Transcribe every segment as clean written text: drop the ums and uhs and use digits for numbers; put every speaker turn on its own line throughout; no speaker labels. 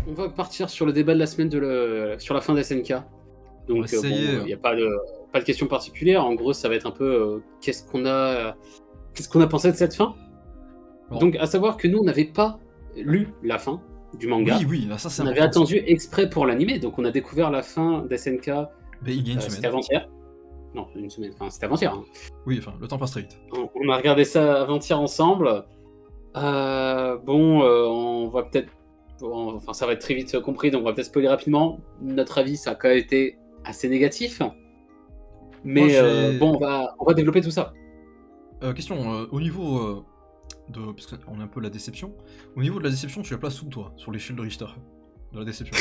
On va partir sur le débat de la semaine sur la fin d'SNK.
On va
Donc,
essayer.
il n'y a pas de question particulière. En gros, ça va être un peu qu'est-ce qu'on a pensé de cette fin.
Alors,
Donc, à savoir que nous, on n'avait pas lu la fin du manga.
oui, là, ça c'est
On avait
important.
attendu exprès pour l'animé. Donc, on a découvert la fin d'SNK.
Mais il y a une
C'était
semaine.
avant-hier. Non, une semaine. Enfin, c'était avant-hier. Hein.
Oui, enfin, le temps passe très vite.
On a regardé ça avant-hier ensemble. On va peut-être. Enfin, ça va être très vite compris, donc on va peut-être spoiler rapidement. Notre avis, ça a quand même été assez négatif. Mais on va développer tout ça.
Question, au niveau de... Parce qu'on a un peu la déception. Au niveau de la déception, tu la places où, toi, sur l'échelle de Richter? De la déception.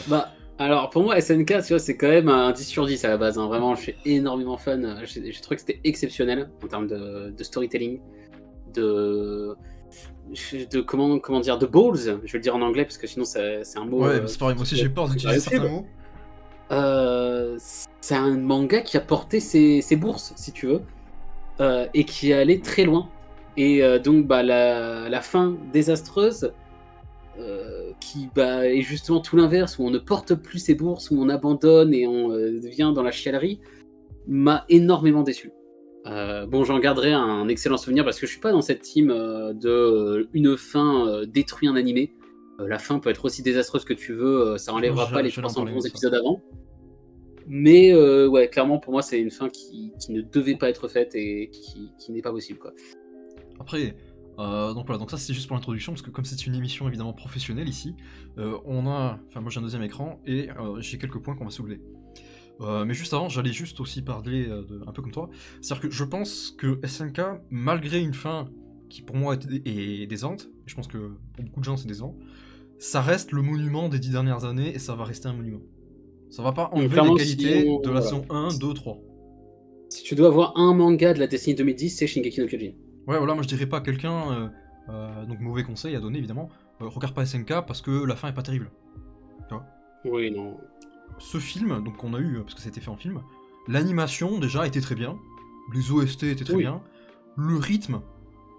Bah, alors pour moi, SNK, tu vois, c'est quand même un 10 sur 10 à la base. Hein. Vraiment, je suis énormément fan. J'ai trouvé que c'était exceptionnel en termes de storytelling, de comment dire, de balls. Je vais le dire en anglais parce que sinon c'est un mot.
Ouais, c'est pareil, moi aussi j'ai peur d'utiliser certains mots.
C'est un manga qui a porté ses bourses, si tu veux, et qui est allé très loin. Et donc, la fin désastreuse, qui est justement tout l'inverse, où on ne porte plus ses bourses, où on abandonne et on devient dans la chialerie, m'a énormément déçu. J'en garderai un excellent souvenir parce que je suis pas dans cette team de une fin détruit un animé. La fin peut être aussi désastreuse que tu veux, ça enlèvera pas les
Je vais en parler
311
de ça.
épisodes avant. Mais ouais, clairement pour moi c'est une fin qui ne devait pas être faite et qui n'est pas possible, quoi.
Après, donc voilà, donc ça c'est juste pour l'introduction, parce que comme c'est une émission évidemment professionnelle ici, moi j'ai un deuxième écran et j'ai quelques points qu'on va soulever. Mais juste avant, j'allais juste aussi parler un peu comme toi, c'est-à-dire que je pense que SNK, malgré une fin qui pour moi est décevante, et je pense que pour beaucoup de gens c'est décevant, ça reste le monument des 10 dernières années et ça va rester un monument. Ça va pas
Donc,
enlever les
clairement,
qualités de la
voilà.
saison 1, 2, 3.
Si tu dois avoir un manga de la décennie 2010, c'est Shingeki no Kyojin.
Ouais, voilà, moi je dirais pas à quelqu'un, donc mauvais conseil à donner évidemment, regarde pas SNK parce que la fin est pas terrible. Tu vois.
Oui, non.
Ce film, donc qu'on a eu, parce que ça a été fait en film, l'animation déjà était très bien, les OST étaient très bien, le rythme,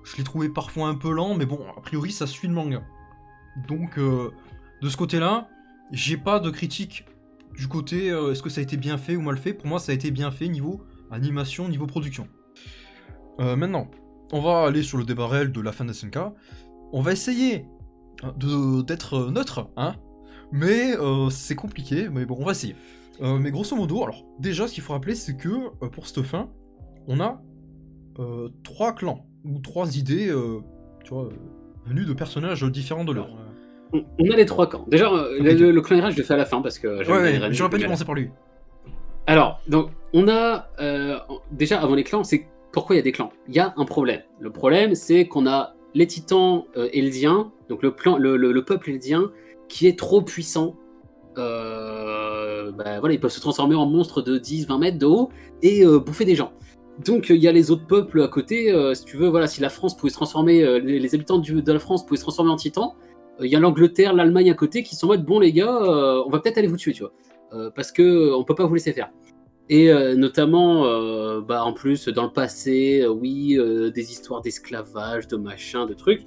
je l'ai trouvé parfois un peu lent, mais bon, a priori ça suit le manga. Donc, de ce côté-là, j'ai pas de critique du côté est-ce que ça a été bien fait ou mal fait. Pour moi, ça a été bien fait niveau animation, niveau production. Maintenant, on va aller sur le débat réel de la fin de SNK. On va essayer d'être neutre, hein. Mais c'est compliqué, mais bon, on va essayer. Mais grosso modo, alors déjà, ce qu'il faut rappeler, c'est que pour cette fin, on a 3 clans, ou 3 idées, tu vois, venues de personnages différents de l'autre.
On a les 3 camps. Déjà, le clan RH, je le fais à la fin parce que j'aime bien
j'aurais pas dû commencer par lui.
Alors, donc, on a déjà avant les clans, c'est pourquoi il y a des clans. Il y a un problème. Le problème, c'est qu'on a les titans eldiens, donc le peuple eldien, qui est trop puissant. Voilà, ils peuvent se transformer en monstres de 10-20 mètres de haut et bouffer des gens. Donc il y a les autres peuples à côté. Si tu veux, voilà, si la France pouvait se transformer, les habitants de la France pouvaient se transformer en titans, il y a l'Angleterre, l'Allemagne à côté qui sont en mode bon les gars, on va peut-être aller vous tuer, tu vois, parce que on peut pas vous laisser faire. Et notamment, en plus, dans le passé, des histoires d'esclavage, de machin, de trucs,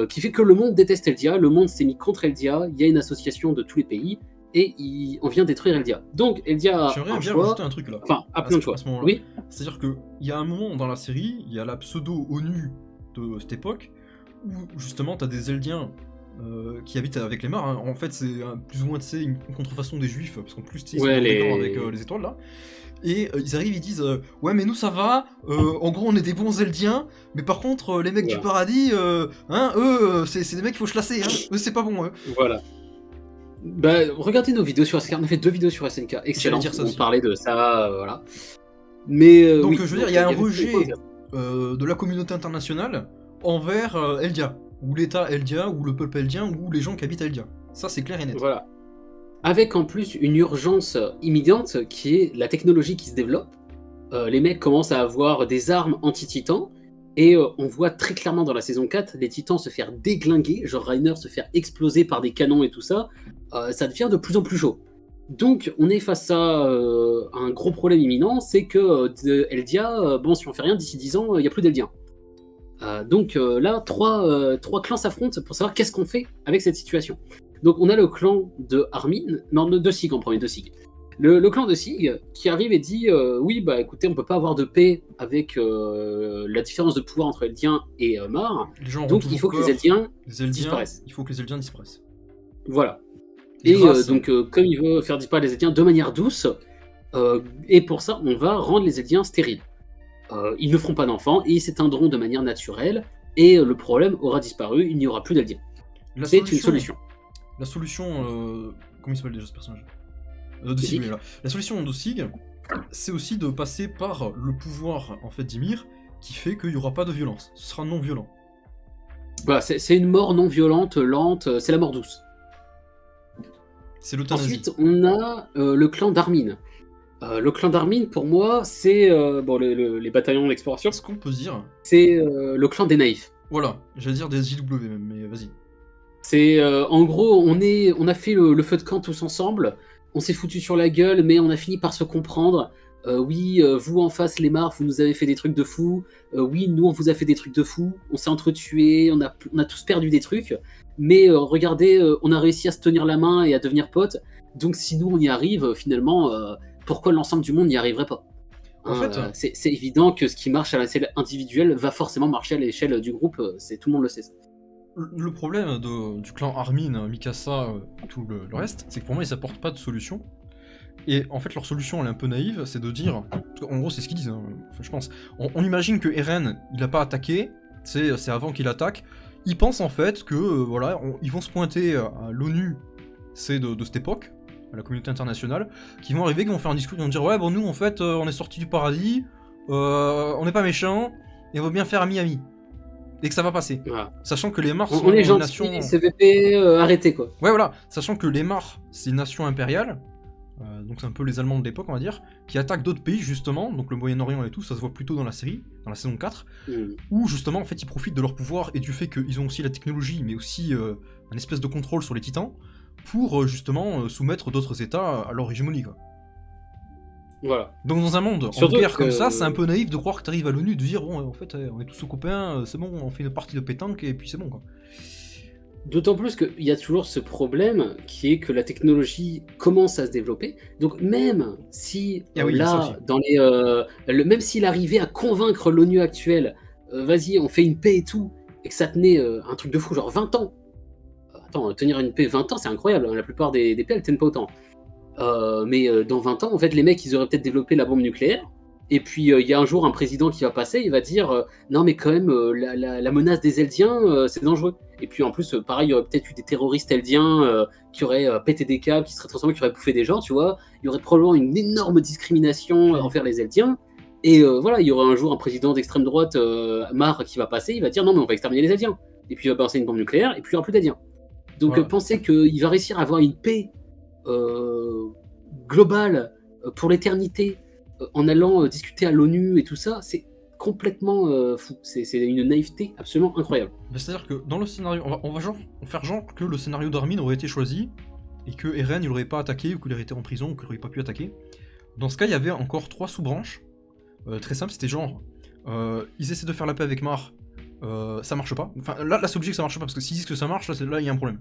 qui fait que le monde déteste Eldia, le monde s'est mis contre Eldia, il y a une association de tous les pays, et on vient détruire Eldia. Donc Eldia a
J'aimerais
un
bien
choix,
rajouter un truc là.
enfin, a plein de choix.
À ce moment-là.
Oui.
C'est-à-dire qu'il y a un moment dans la série, il y a la pseudo-ONU de cette époque, où justement t'as des Eldiens qui habitent avec les morts. Hein. En fait, c'est plus ou moins une contrefaçon des Juifs, parce qu'en plus, ils sont avec les étoiles là. Et ils arrivent, ils disent ouais, mais nous ça va, en gros on est des bons Eldiens, mais par contre les mecs du paradis, eux, c'est des mecs qu'il faut chlasser, hein. Eux c'est pas bon, eux.
Voilà. Regardez nos vidéos sur SNK, on a fait 2 vidéos sur SNK, excellent, on parlait de ça, voilà. Mais
donc je veux dire, il y a un rejet de la communauté internationale envers Eldia, ou l'État Eldia, ou le peuple Eldien, ou les gens qui habitent Eldia. Ça c'est clair et net.
Voilà. Avec en plus une urgence imminente qui est la technologie qui se développe. Les mecs commencent à avoir des armes anti-titans, et on voit très clairement dans la saison 4 les titans se faire déglinguer, genre Reiner se faire exploser par des canons et tout ça. Ça devient de plus en plus chaud. Donc on est face à un gros problème imminent, c'est que Eldia, si on fait rien, d'ici 10 ans, il n'y a plus d'Eldiens. Donc là, trois clans s'affrontent pour savoir qu'est-ce qu'on fait avec cette situation. Donc on a le clan de Armin, non de Sig en premier, de Sig. Le clan de Sig qui arrive et dit oui, bah écoutez, on peut pas avoir de paix avec la différence de pouvoir entre Eldiens et Mar,
Les gens auront
donc il
toujours
faut que les
peur.
Eldiens
Les Eldiens,
disparaissent.
il faut que les Eldiens disparaissent.
Voilà.
Et
Et
grâce-
donc comme il veut faire disparaître les Eldiens de manière douce, et pour ça on va rendre les Eldiens stériles. Ils ne feront pas d'enfants et ils s'éteindront de manière naturelle, et le problème aura disparu, il n'y aura plus d'Eldiens.
La
C'est une solution.
La solution, comment il s'appelle déjà ce personnage de
Sig.
Sig, là. La solution de Sig, c'est aussi de passer par le pouvoir en fait d'Ymir, qui fait qu'il n'y aura pas de violence. Ce sera non violent.
Voilà, c'est une mort non violente, lente, c'est la mort douce.
C'est l'euthanasie.
Ensuite, on a le clan d'Armin. Le clan d'Armin, pour moi, c'est bon, les bataillons d'exploration,
Ce qu'on peut dire,
c'est le clan des naïfs.
voilà, j'allais dire des JW même, mais vas-y.
C'est en gros, on a fait le feu de camp tous ensemble, on s'est foutu sur la gueule, mais on a fini par se comprendre. Oui, vous en face, les Marf, vous nous avez fait des trucs de fou. Oui, nous, on vous a fait des trucs de fou. On s'est entretués, on a tous perdu des trucs. Mais regardez, on a réussi à se tenir la main et à devenir potes. Donc si nous, on y arrive, finalement, pourquoi l'ensemble du monde n'y arriverait pas?
En fait,
c'est évident que ce qui marche à l'échelle individuelle va forcément marcher à l'échelle du groupe. Tout le monde le sait.
le problème du clan Armin, Mikasa, tout le reste, c'est que pour moi, ils apportent pas de solution. Et en fait, leur solution, elle est un peu naïve, c'est de dire... En gros, c'est ce qu'ils disent, hein, enfin, je pense. On imagine que Eren, il a pas attaqué, c'est avant qu'il attaque. Ils pensent en fait que, voilà, ils vont se pointer à l'ONU, c'est de cette époque, à la communauté internationale, qui vont arriver, qui vont faire un discours, qui vont dire « Ouais, bon, nous, en fait, on est sortis du paradis, on n'est pas méchants, et on veut bien faire ami-ami. » Et que ça va passer.
Voilà.
Sachant que les Mars sont
On est
une
gentils,
nation...
CVP, arrêtez quoi.
Ouais, voilà. Sachant que les Mars, c'est une nation impériale, donc c'est un peu les Allemands de l'époque, on va dire, qui attaquent d'autres pays, justement, donc le Moyen-Orient et tout, ça se voit plutôt dans la série, dans la saison 4, où justement, en fait, ils profitent de leur pouvoir et du fait qu'ils ont aussi la technologie, mais aussi un espèce de contrôle sur les titans, pour justement soumettre d'autres états à leur hégémonie, quoi.
Voilà.
Donc dans un monde
Surtout
en guerre
que-
comme ça, c'est un peu naïf de croire que t'arrives à l'ONU, de dire, bon, en fait, on est tous copains, c'est bon, on fait une partie de pétanque, et puis c'est bon, quoi.
D'autant plus qu'il y a toujours ce problème qui est que la technologie commence à se développer. Donc même si
Ah oui, il y a ça aussi.
là, même s'il arrivait à convaincre l'ONU actuelle, vas-y, on fait une paix et tout, et que ça tenait un truc de fou, genre 20 ans. Attends, tenir une paix 20 ans, c'est incroyable. Hein. La plupart des paix, elles tiennent pas autant. Mais dans 20 ans, en fait, les mecs, ils auraient peut-être développé la bombe nucléaire. Et puis, il y a un jour un président qui va passer, il va dire non, mais quand même, la menace des Eldiens, c'est dangereux. Et puis, en plus, pareil, il y aurait peut-être eu des terroristes Eldiens qui auraient pété des câbles, qui seraient transformés, qui auraient bouffé des gens, tu vois. Il y aurait probablement une énorme discrimination envers les Eldiens. Et voilà, il y aurait un jour un président d'extrême droite, Mar, qui va passer, il va dire non, mais on va exterminer les Eldiens. Et puis, il va balancer une bombe nucléaire, et puis il n'y aura plus d'Eldiens. Donc,
Voilà.
penser qu'il va réussir à avoir une paix globale pour l'éternité, en allant discuter à l'ONU et tout ça, c'est complètement fou. C'est une naïveté absolument incroyable.
Mais c'est-à-dire que dans le scénario, on va faire genre que le scénario d'Armin aurait été choisi, et que Eren il aurait pas attaqué, ou qu'il aurait été en prison, ou qu'il aurait pas pu attaquer. Dans ce cas, il y avait encore 3 sous-branches. Très simple, c'était genre, ils essaient de faire la paix avec Mar, ça marche pas. Enfin, là c'est obligé que ça marche pas, parce que s'ils disent que ça marche, là il y a un problème.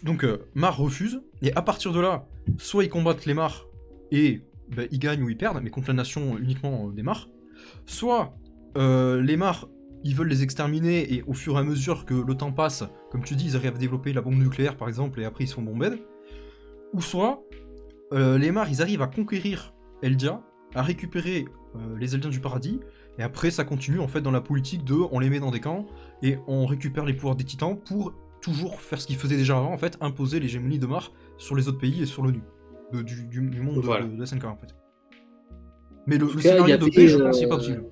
Donc Mar refuse, et à partir de là, soit ils combattent les Mar, et ils gagnent ou ils perdent, mais contre la nation uniquement des Mar. Soit les Mar, ils veulent les exterminer, et au fur et à mesure que le temps passe, comme tu dis, ils arrivent à développer la bombe nucléaire par exemple, et après ils se font bomber. Ou soit, les Mar, ils arrivent à conquérir Eldia, à récupérer les Eldiens du paradis, et après ça continue en fait dans la politique de on les met dans des camps, et on récupère les pouvoirs des titans pour toujours faire ce qu'ils faisaient déjà avant, en fait, imposer l'hégémonie de Mar sur les autres pays et sur l'ONU, du monde
Voilà.
de SNK en fait. Mais le
En tout cas,
scénario
il y
de
avait,
paix, je pense, c'est pas possible.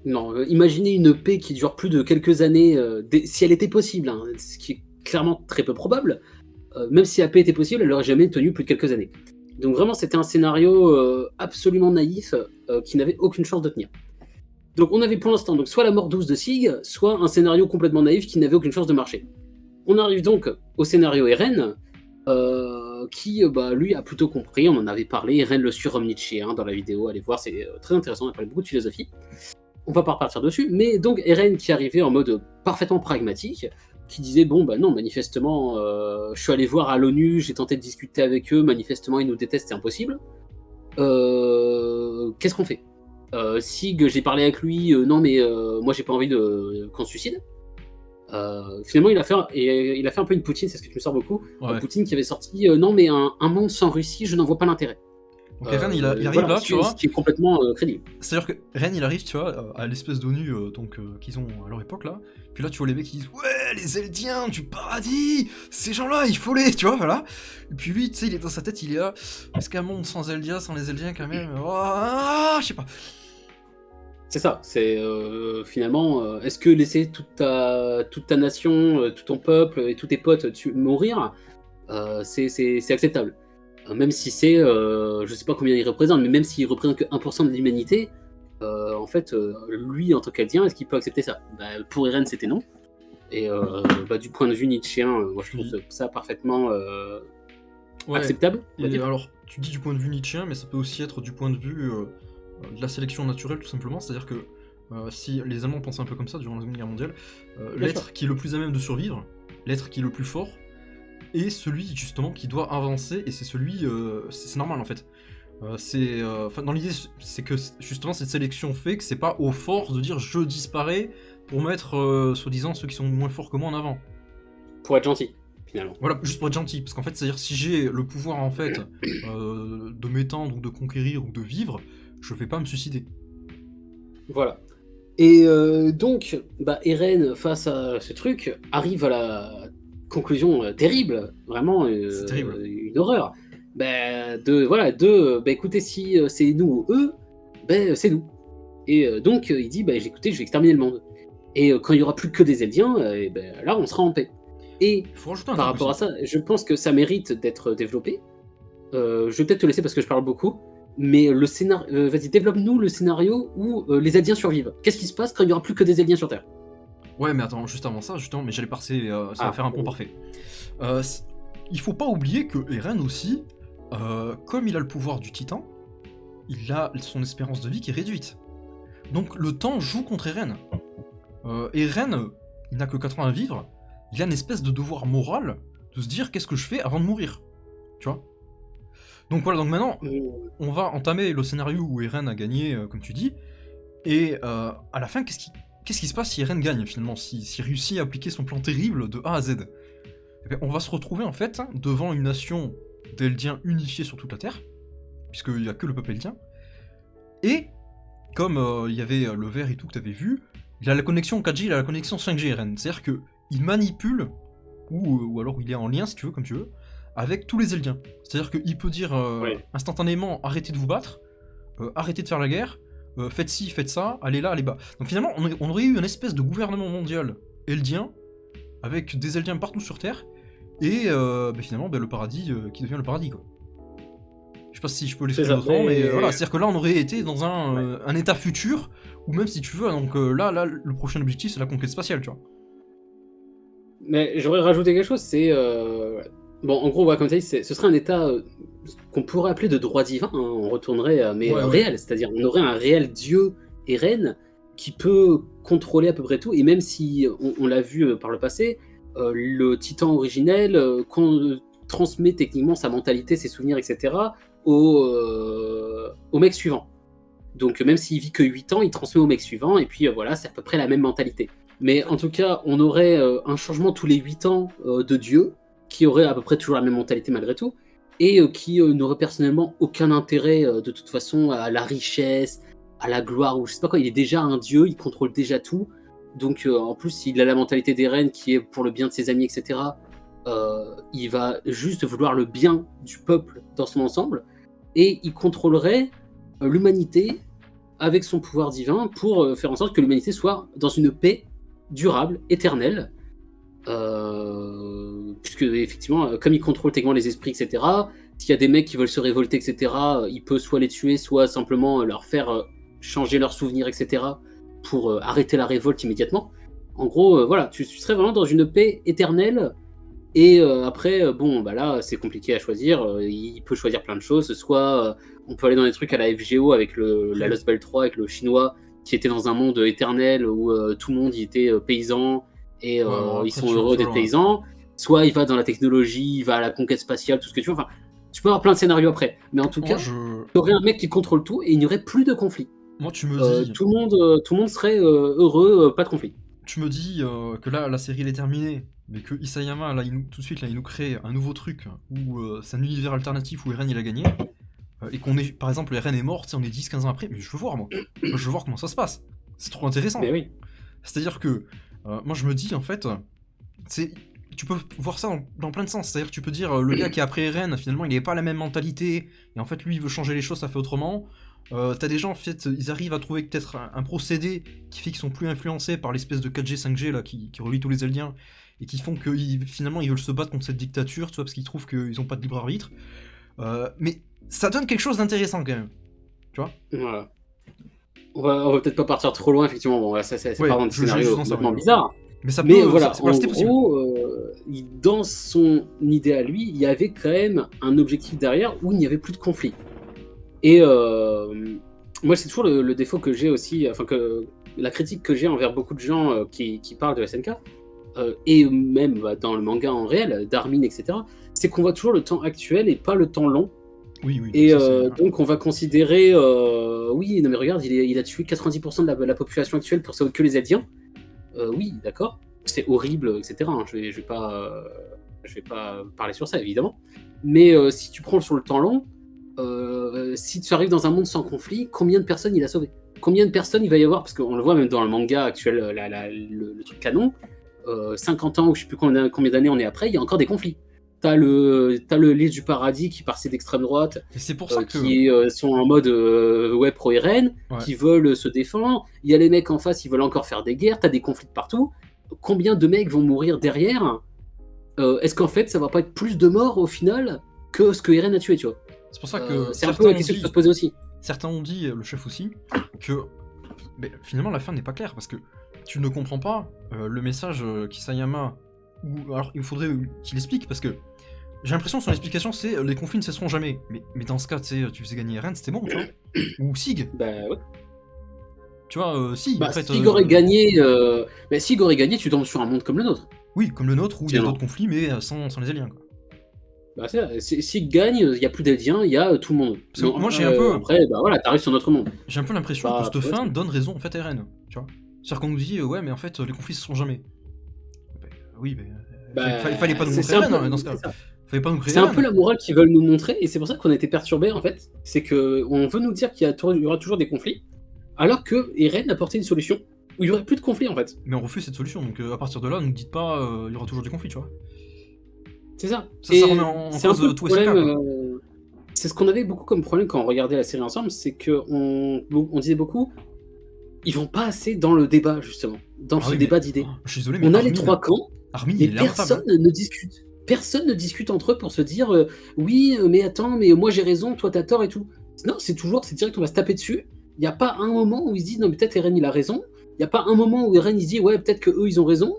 Non, imaginez une paix qui dure plus de quelques années, si elle était possible, hein, ce qui est clairement très peu probable, même si la paix était possible, elle n'aurait jamais tenu plus de quelques années. Donc vraiment, c'était un scénario absolument naïf qui n'avait aucune chance de tenir. Donc on avait pour l'instant donc soit la mort douce de Sig, soit un scénario complètement naïf qui n'avait aucune chance de marcher. On arrive donc au scénario Eren, qui lui a plutôt compris, on en avait parlé, Eren le surhomme Nietzsche dans la vidéo, allez voir, c'est très intéressant, on a parlé beaucoup de philosophie. on va pas repartir dessus, mais donc Eren qui arrivait en mode parfaitement pragmatique, qui disait bon bah non, manifestement, je suis allé voir à l'ONU, j'ai tenté de discuter avec eux, manifestement ils nous détestent, c'est impossible. Qu'est-ce qu'on fait? Sig, j'ai parlé avec lui, non mais moi j'ai pas envie qu'on se suicide. Finalement il a fait un peu une Poutine, c'est ce que tu me sors beaucoup.
Ouais.
Poutine qui avait sorti non mais un monde sans Russie, je n'en vois pas l'intérêt.
Donc Eren, il arrive
Voilà,
là, tu vois.
ce qui est complètement crédible.
C'est-à-dire que Eren, il arrive, tu vois, à l'espèce d'ONU qu'ils ont à leur époque, là. Puis là, tu vois les mecs qui disent « Ouais, les Eldiens du paradis, ces gens-là, il faut les... » Tu vois, voilà. Et puis lui, tu sais, il est dans sa tête, il est là « Est-ce qu'un monde sans Eldiens, sans les Eldiens, quand même... je sais pas. »
C'est ça, c'est finalement, est-ce que laisser toute ta nation, tout ton peuple et tous tes potes mourir, c'est acceptable. Même si c'est, je sais pas combien il représente, mais même s'il représente que 1% de l'humanité, en fait, lui en tant qu'Aldien, est-ce qu'il peut accepter ça? Bah, pour Eren, c'était non. Et du point de vue nietzschéen, moi je trouve ça parfaitement acceptable. on va
Et
dire.
alors, tu dis du point de vue nietzschéen, mais ça peut aussi être du point de vue de la sélection naturelle, tout simplement. C'est-à-dire que si les Allemands pensaient un peu comme ça durant la Seconde Guerre mondiale, l'être qui est le plus à même de survivre, l'être qui est le plus fort, est celui justement qui doit avancer, et c'est celui... c'est normal en fait. Dans l'idée, c'est que justement cette sélection fait que c'est pas aux forces de dire je disparais pour mettre soi-disant ceux qui sont moins forts que moi en avant.
Pour être gentil, finalement.
Voilà, juste pour être gentil, parce qu'en fait, c'est-à-dire si j'ai le pouvoir en fait de m'étendre ou de conquérir ou de vivre, je vais pas me suicider.
Voilà. Et donc, Eren, face à ce truc, arrive à la conclusion terrible, vraiment
C'est terrible.
une horreur. Écoutez, si c'est nous ou eux, c'est nous. Et donc, il dit, écoutez, je vais exterminer le monde. Et quand il y aura plus que des Eldiens, là, on sera en paix. Et
Faut rajouter un
par
truc
rapport à
aussi.
ça, je pense que ça mérite d'être développé. Je vais peut-être te laisser parce que je parle beaucoup. Mais le scénario, vas-y, développe-nous le scénario où les Eldiens survivent. Qu'est-ce qui se passe quand il n'y aura plus que des Eldiens sur Terre?
Ouais, mais attends, juste avant ça, justement, mais j'allais passer, ça va faire un pont parfait. Il faut pas oublier que Eren aussi, comme il a le pouvoir du Titan, il a son espérance de vie qui est réduite. Donc le temps joue contre Eren. Eren, il n'a que 4 ans à vivre, il a une espèce de devoir moral de se dire qu'est-ce que je fais avant de mourir. Tu vois? Donc voilà, donc maintenant, on va entamer le scénario où Eren a gagné, comme tu dis, et à la fin, qu'est-ce qui se passe si Eren gagne finalement, s'il réussit à appliquer son plan terrible de A à Z? Eh bien, on va se retrouver en fait devant une nation d'Eldiens unifiée sur toute la Terre, puisqu'il n'y a que le peuple Eldien, et comme il y avait le verre et tout que tu avais vu, il a la connexion 4G, il a la connexion 5G Eren, c'est-à-dire qu'il manipule, ou alors il est en lien si tu veux, comme tu veux, avec tous les Eldiens. C'est-à-dire qu'il peut dire instantanément arrêtez de vous battre, arrêtez de faire la guerre, faites ci, faites ça, allez là, allez bas. Donc finalement, on aurait eu une espèce de gouvernement mondial Eldien, avec des Eldiens partout sur Terre, et finalement le paradis qui devient le paradis, quoi. Je sais pas si je peux l'expliquer autrement, mais voilà, c'est-à-dire que là on aurait été dans un état futur, ou même si tu veux, donc là, le prochain objectif c'est la conquête spatiale, tu vois.
Mais j'aurais rajouté quelque chose, c'est... en gros, comme tu as dit, ce serait un état qu'on pourrait appeler de droit divin, hein, on retournerait, réel, c'est-à-dire on aurait un réel dieu Eren qui peut contrôler à peu près tout, et même si on l'a vu par le passé, le titan originel transmet techniquement sa mentalité, ses souvenirs, etc. au mec suivant. Donc même s'il vit que 8 ans, il transmet au mec suivant, et puis voilà, c'est à peu près la même mentalité. Mais en tout cas, on aurait un changement tous les 8 ans de dieu, qui aurait à peu près toujours la même mentalité malgré tout, et qui n'aurait personnellement aucun intérêt de toute façon à la richesse, à la gloire, ou je sais pas quoi, il est déjà un dieu, il contrôle déjà tout, donc en plus il a la mentalité d'Eren qui est pour le bien de ses amis, etc. Il va juste vouloir le bien du peuple dans son ensemble, et il contrôlerait l'humanité avec son pouvoir divin pour faire en sorte que l'humanité soit dans une paix durable, éternelle, puisque effectivement, comme il contrôle techniquement les esprits, etc., s'il y a des mecs qui veulent se révolter, etc., il peut soit les tuer, soit simplement leur faire changer leurs souvenirs, etc., pour arrêter la révolte immédiatement. En gros, voilà, tu serais vraiment dans une paix éternelle. Et après, là, c'est compliqué à choisir. Il peut choisir plein de choses. Soit on peut aller dans des trucs à la FGO avec la Lost Bell 3, avec le chinois, qui était dans un monde éternel où tout le monde y était paysan et
Ouais, alors
ils
après,
sont
tu
heureux
vas
d'être
loin.
paysans. Soit il va dans la technologie, il va à la conquête spatiale, tout ce que tu veux. Enfin, tu peux avoir plein de scénarios après. Mais en tout
Moi,
cas, tu aurais un mec qui contrôle tout et il n'y aurait plus de conflit.
moi, tu me dis,
Tout le monde serait heureux, pas de conflit.
que là, la série elle est terminée, mais que Isayama, là, tout de suite, là, il nous crée un nouveau truc où c'est un univers alternatif où Eren il a gagné, et qu'on est, par exemple, Eren est mort, tu sais, on est 10-15 ans après, mais je veux voir, moi. Moi, je veux voir comment ça se passe. C'est trop intéressant.
Mais oui.
C'est-à-dire que, moi, je me dis, en fait, c'est. Tu peux voir ça dans plein de sens. C'est-à-dire que tu peux dire, le gars qui est après Eren, finalement, il n'avait pas la même mentalité, et en fait, lui, il veut changer les choses, ça fait autrement. T'as des gens, en fait, ils arrivent à trouver peut-être un procédé qui fait qu'ils sont plus influencés par l'espèce de 4G, 5G là, qui relie tous les aliens, et qui font que finalement ils veulent se battre contre cette dictature, tu vois, parce qu'ils trouvent qu'ils ont pas de libre arbitre. Mais ça donne quelque chose d'intéressant quand même, tu vois.
Voilà. On va peut-être pas partir trop loin, effectivement. Bon, ça, c'est
Ouais,
pas un
je juste
scénario
dans ça,
complètement
ouais.
bizarre.
Mais ça
Mais
peut,
voilà,
voilà,
en
c'était possible.
gros, dans son idée à lui, il y avait quand même un objectif derrière où il n'y avait plus de conflit. Et moi, c'est toujours le défaut que j'ai aussi, enfin, la critique que j'ai envers beaucoup de gens qui parlent de SNK, et même dans le manga en réel, d'Armin, etc., c'est qu'on voit toujours le temps actuel et pas le temps long.
Oui, oui.
Et
ça, c'est-
donc, on va considérer, oui, non mais regarde, il a tué 90% de la population actuelle pour sauver que les Eldiens. Oui, d'accord, c'est horrible, etc. hein, je vais pas parler sur ça, évidemment. Mais si tu prends sur le temps long, si tu arrives dans un monde sans conflit, combien de personnes il a sauvé? Combien de personnes il va y avoir? Parce qu'on le voit même dans le manga actuel, le truc canon, 50 ans ou je sais plus combien d'années on est après, il y a encore des conflits. T'as l'île du paradis qui passait d'extrême droite,
Et c'est pour ça que.
qui sont en mode ouais, pro-Eren,
Ouais.
qui veulent se défendre. Il y a les mecs en face, ils veulent encore faire des guerres, t'as des conflits de partout. Combien de mecs vont mourir derrière? Est-ce qu'en fait, ça va pas être plus de morts au final que ce que Eren a tué, tu vois?
C'est pour ça que
C'est un peu la question qu'il faut se poser aussi.
certains ont dit, le chef aussi, que mais finalement la fin n'est pas claire parce que tu ne comprends pas le message qu'Isayama. Alors il faudrait qu'il explique parce que j'ai l'impression que son explication c'est les conflits ne cesseront jamais. Mais dans ce cas, tu sais, tu faisais gagner Eren, c'était bon, tu vois. Ou Sig,
Bah ouais.
tu vois, si,
Bah,
en fait.
s'il aurait gagné, s'il aurait gagné, tu tombes sur un monde comme le nôtre.
Oui, comme le nôtre où il y a
Tiens.
d'autres conflits mais sans les aliens, quoi.
Bah, s'il gagne, il n'y a plus d'Eldiens, il y a tout le monde.
Parce que moi, j'ai un peu-
Après, bah voilà, t'arrives sur notre monde.
J'ai un peu l'impression
Bah,
que cette
ouais,
fin
c'est-
donne raison en fait à Eren, tu vois. C'est-à-dire qu'on nous dit ouais mais en fait les conflits ne cesseront jamais. Ben, oui mais
Bah,
fallait pas nous
c'est
montrer
un
Eren
peu-
hein, dans ce cas.
c'est ça.
Fallait pas nous créer
C'est un
Eren.
peu la morale qu'ils veulent nous montrer, et c'est pour ça qu'on a été perturbés en fait. C'est que on veut nous dire qu'il y aura toujours des conflits, alors que Eren a apporté une solution où il y aurait plus de conflits en fait.
Mais on refuse cette solution, donc à partir de là, ne nous dites pas il y aura toujours du conflit, tu vois.
C'est ça.
Ça remet en
c'est un
cause
peu le
tout SNK,
problème.
quoi.
C'est ce qu'on avait beaucoup comme problème quand on regardait la série ensemble, c'est que on disait beaucoup, ils vont pas assez dans le débat justement, dans
Ah
ce
oui,
débat
mais-
d'idées.
Je suis désolé, mais
On a les trois camps,
Armin,
mais
il est lamentable.
personne ne discute. Personne ne discute entre eux pour se dire oui, mais attends, mais moi j'ai raison, toi t'as tort et tout. Non, c'est direct, on va se taper dessus. Il n'y a pas un moment où ils se disent non, mais peut-être Eren il a raison. Il n'y a pas un moment où Eren il se dit ouais, peut-être que eux ils ont raison.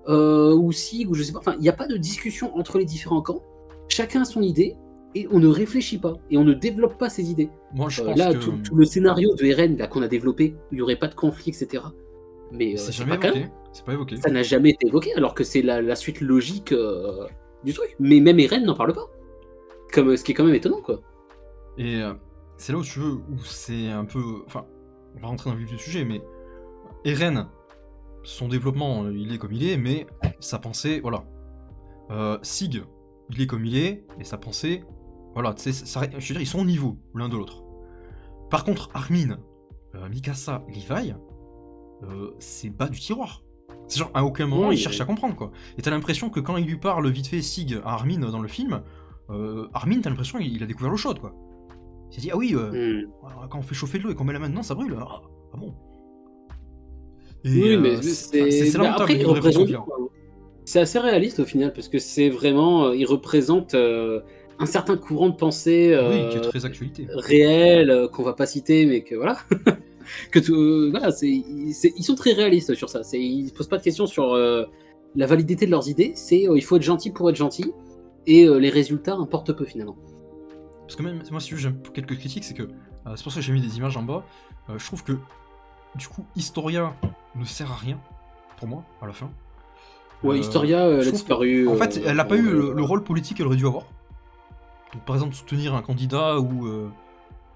Ou si, ou je sais pas. Enfin, il n'y a pas de discussion entre les différents camps. Chacun a son idée et on ne réfléchit pas et on ne développe pas ses idées.
Moi, je pense
Là,
que
tout le scénario de Eren là, qu'on a développé, où il n'y aurait pas de conflit, etc. Mais
c'est
c'est
jamais
pas
évoqué.
canon.
C'est pas évoqué.
Ça n'a jamais été évoqué, alors que c'est la suite logique du truc. Mais même Eren n'en parle pas. Comme, ce qui est quand même étonnant, quoi.
Et c'est là où tu veux, où c'est un peu. Enfin, on va rentrer dans le vif du sujet, mais Eren, son développement, il est comme il est, mais sa pensée, voilà. Sig, il est comme il est, et sa pensée, voilà, tu sais, je veux dire, ils sont au niveau, l'un de l'autre. Par contre, Armin, Mikasa, Levi, c'est bas du tiroir. C'est genre, à aucun moment,
Oui,
il cherche à comprendre, quoi. Et t'as l'impression que quand il lui parle vite fait Sig à Armin dans le film, Armin, t'as l'impression qu'il a découvert l'eau chaude, quoi. Il s'est dit, ah oui, quand on fait chauffer de l'eau et qu'on met la main dedans, ça brûle. Ah bon. Et,
oui, mais
c'est
mais
lamentable
après,
le
il
niveau de réflexion
représente.
qu'il a.
C'est assez réaliste au final, parce que c'est vraiment. Il représente un certain courant de pensée
Oui, qui est très actualité.
réel, qu'on va pas citer, mais que voilà. Voilà, ils sont très réalistes sur ça. Ils se posent pas de questions sur la validité de leurs idées. Il faut être gentil pour être gentil, et les résultats importent peu finalement.
Parce que même, moi, si j'ai quelques critiques, c'est que, c'est pour ça que j'ai mis des images en bas, je trouve que du coup, Historia ne sert à rien, pour moi, à la fin.
Ouais, Historia, elle
je
a
trouve
disparu.
En fait, elle n'a pas eu le rôle politique qu'elle aurait dû avoir. Donc, par exemple, soutenir un candidat ou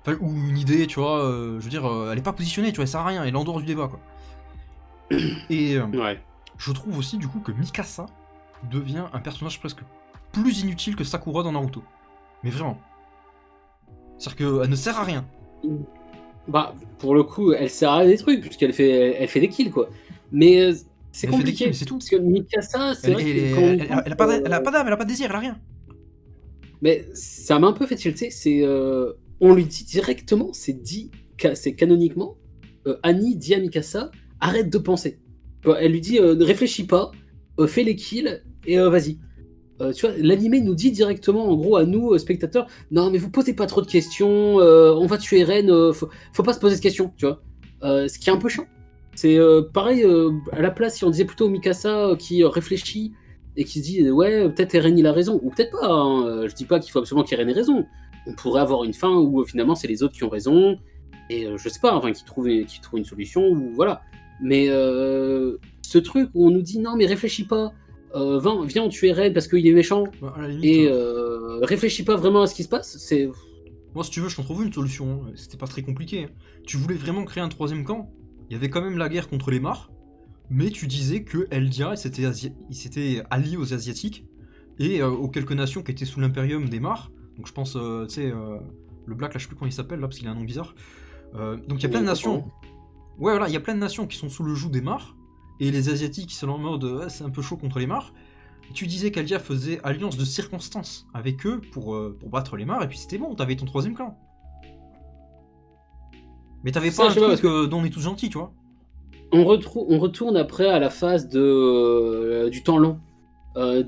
une idée, tu vois, je veux dire, elle est pas positionnée, tu vois, elle sert à rien, elle est en dehors du débat, quoi. Et
Ouais.
je trouve aussi, du coup, que Mikasa devient un personnage presque plus inutile que Sakura dans Naruto. Mais vraiment. C'est-à-dire qu'elle ne sert à rien.
Bah, pour le coup, elle sert à des trucs, puisqu'elle elle fait des kills, quoi. Mais c'est
Elle fait des
compliqué.
kills, mais c'est tout.
Parce que Mikasa, c'est vrai que quand
Elle a pas d'âme, elle a pas de désir, elle a rien.
Mais ça m'a un peu fait tilter, on lui dit directement, c'est canoniquement, Annie dit à Mikasa, arrête de penser. Elle lui dit, ne réfléchis pas, fais les kills, et vas-y. Tu vois, l'animé nous dit directement, en gros, à nous, spectateurs, non mais vous posez pas trop de questions, on va tuer Ren, faut pas se poser de questions, tu vois. Ce qui est un peu chiant. C'est pareil, à la place, si on disait plutôt Mikasa qui réfléchit, et qui se dit ouais peut-être Eren il a raison ou peut-être pas, hein. Je dis pas qu'il faut absolument qu'Eren ait raison, on pourrait avoir une fin où finalement c'est les autres qui ont raison et je sais pas, enfin qui trouvent une solution ou voilà, mais ce truc où on nous dit non mais réfléchis pas, viens on tue Eren parce qu'il est méchant,
Bah, à la limite,
et réfléchis pas vraiment à ce qui se passe, c'est...
Moi, si tu veux, je t'en trouve une solution. C'était pas très compliqué. Hein. Tu voulais vraiment créer un troisième camp. Il y avait quand même la guerre contre les Mars. Mais tu disais que Eldia, il s'était allié aux Asiatiques et aux quelques nations qui étaient sous l'impérium des Mars. Donc je pense, tu sais, le Black, là, je sais plus comment il s'appelle, là, parce qu'il a un nom bizarre. Donc il y a plein de nations. Ouais, voilà, il y a plein de nations qui sont sous le joug des Mars. Et les Asiatiques qui sont en mode, c'est un peu chaud contre les Mars. Tu disais qu'Eldia faisait alliance de circonstances avec eux pour battre les Mars, et puis c'était bon, t'avais ton troisième clan. Mais t'avais pas un truc dont on est tous gentils, tu vois.
On retourne après à la phase du temps long.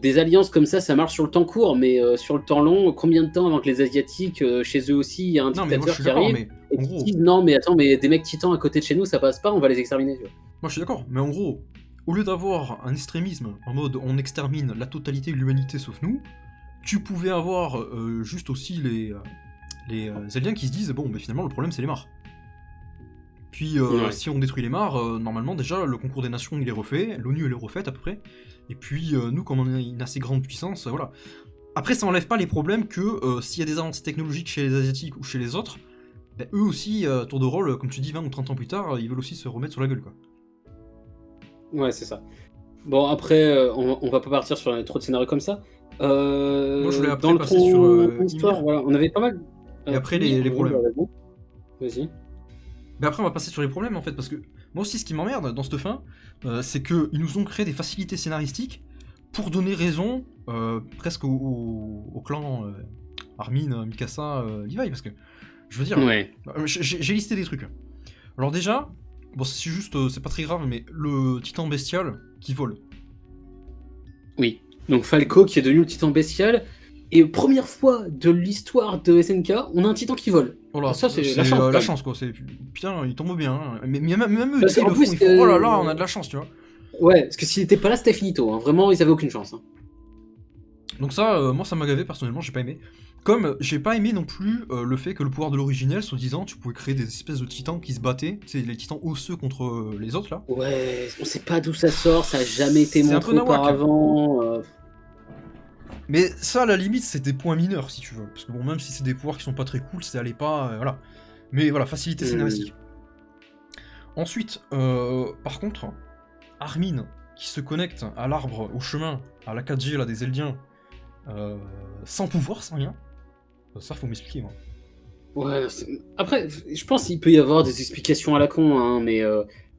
Des alliances comme ça marche sur le temps court, mais sur le temps long, combien de temps avant que les Asiatiques, chez eux aussi, il y a un dictateur qui arrive et qui dit non mais attends, mais des mecs titans à côté de chez nous, ça passe pas, on va les exterminer. Tu vois.
Moi je suis d'accord, mais en gros, au lieu d'avoir un extrémisme en mode on extermine la totalité de l'humanité sauf nous, tu pouvais avoir juste aussi les aliens qui se disent bon, mais finalement le problème c'est les Mars. Puis si on détruit les Mars, normalement déjà le concours des nations il est refait, l'ONU elle est refaite à peu près, et puis nous comme on a une assez grande puissance, voilà. Après ça enlève pas les problèmes que s'il y a des avancées technologiques chez les Asiatiques ou chez les autres, ben, eux aussi, tour de rôle, comme tu dis 20 ou 30 ans plus tard, ils veulent aussi se remettre sur la gueule quoi.
Ouais c'est ça. Bon après on va pas partir sur trop de scénarios comme ça.
Moi je voulais après
dans le
passer sur
histoire, voilà, on avait pas mal.
Et après les problèmes.
Vas-y.
Mais après on va passer sur les problèmes en fait, parce que moi aussi ce qui m'emmerde dans cette fin, c'est qu'ils nous ont créé des facilités scénaristiques pour donner raison presque au clan Armin, Mikasa, Levi, parce que je veux dire, j'ai listé des trucs. Alors déjà, bon c'est juste, c'est pas très grave, mais le titan bestial qui vole.
Oui, donc Falco qui est devenu le titan bestial. Et première fois de l'histoire de SNK, on a un titan qui vole.
Voilà,
ça c'est
la chance quoi. Putain, il tombe bien. Hein. Mais même eux, ils le font, ils font oh là là, on a de la chance, tu vois.
Ouais, parce que s'il était pas là, c'était finito. Hein. Vraiment, ils avaient aucune chance. Hein.
Donc ça, moi ça m'a gavé personnellement, j'ai pas aimé. Comme j'ai pas aimé non plus le fait que le pouvoir de l'originel, soi-disant, tu pouvais créer des espèces de titans qui se battaient, tu sais, les titans osseux contre les autres là.
Ouais, on sait pas d'où ça sort, ça a jamais été montré auparavant.
Mais ça, à la limite, c'est des points mineurs, si tu veux. Parce que bon, même si c'est des pouvoirs qui sont pas très cool, ça allait pas... voilà. Mais voilà, facilité scénaristique. Ensuite, par contre, Armin, qui se connecte à l'arbre, au chemin, à la 4G, là, des Eldiens, sans pouvoir, sans rien. Ça, faut m'expliquer, moi.
Ouais, après, je pense qu'il peut y avoir des explications à la con, hein, mais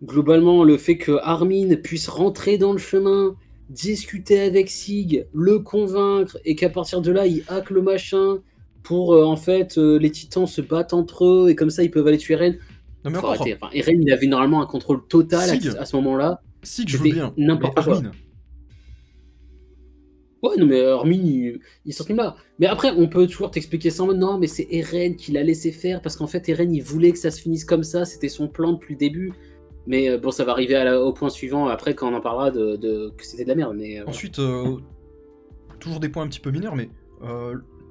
globalement, le fait que Armin puisse rentrer dans le chemin, discuter avec Sig, le convaincre, et qu'à partir de là, il hack le machin pour, en fait, les titans se battent entre eux, et comme ça, ils peuvent aller tuer Eren.
Non, mais encore...
Enfin, Eren, il avait normalement un contrôle total à ce moment-là.
Sig, je veux bien,
n'importe
mais
quoi.
Armin...
Ouais, non, mais Armin, il sortit là. Mais après, on peut toujours t'expliquer ça en mode non, mais c'est Eren qui l'a laissé faire, parce qu'en fait, Eren, il voulait que ça se finisse comme ça, c'était son plan depuis le début. Mais bon, ça va arriver au point suivant après quand on en parlera que c'était de la merde. Mais,
ensuite, toujours des points un petit peu mineurs, mais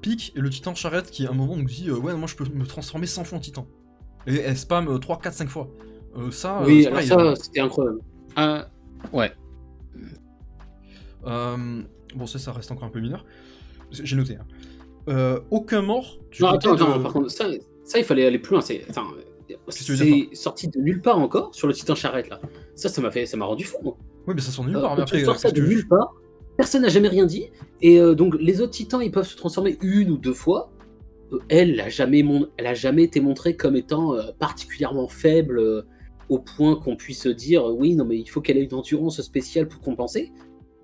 Pic et le titan charrette qui à un moment nous dit ouais, moi je peux me transformer 100 fois en titan. Et elle spam 3, 4, 5 fois. Ça,
Oui,
c'est
alors
pareil.
ça, c'était incroyable. Ouais.
Bon, ça reste encore un peu mineur. J'ai noté. Hein. Aucun mort du
Non,
côté
attends,
de.
par contre, ça, il fallait aller plus loin.
Qu'est-ce que tu veux dire
C'est sorti de nulle part encore sur le Titan Charrette, là. Ça m'a rendu fou, moi.
Oui, mais ça sort nulle part. Mais
On te
après,
sort ça
qu'est-ce
de
que
nulle part. Personne n'a jamais rien dit. Et donc, les autres titans, ils peuvent se transformer une ou deux fois. Elle a jamais été montrée comme étant particulièrement faible au point qu'on puisse dire oui, non, mais il faut qu'elle ait une endurance spéciale pour compenser.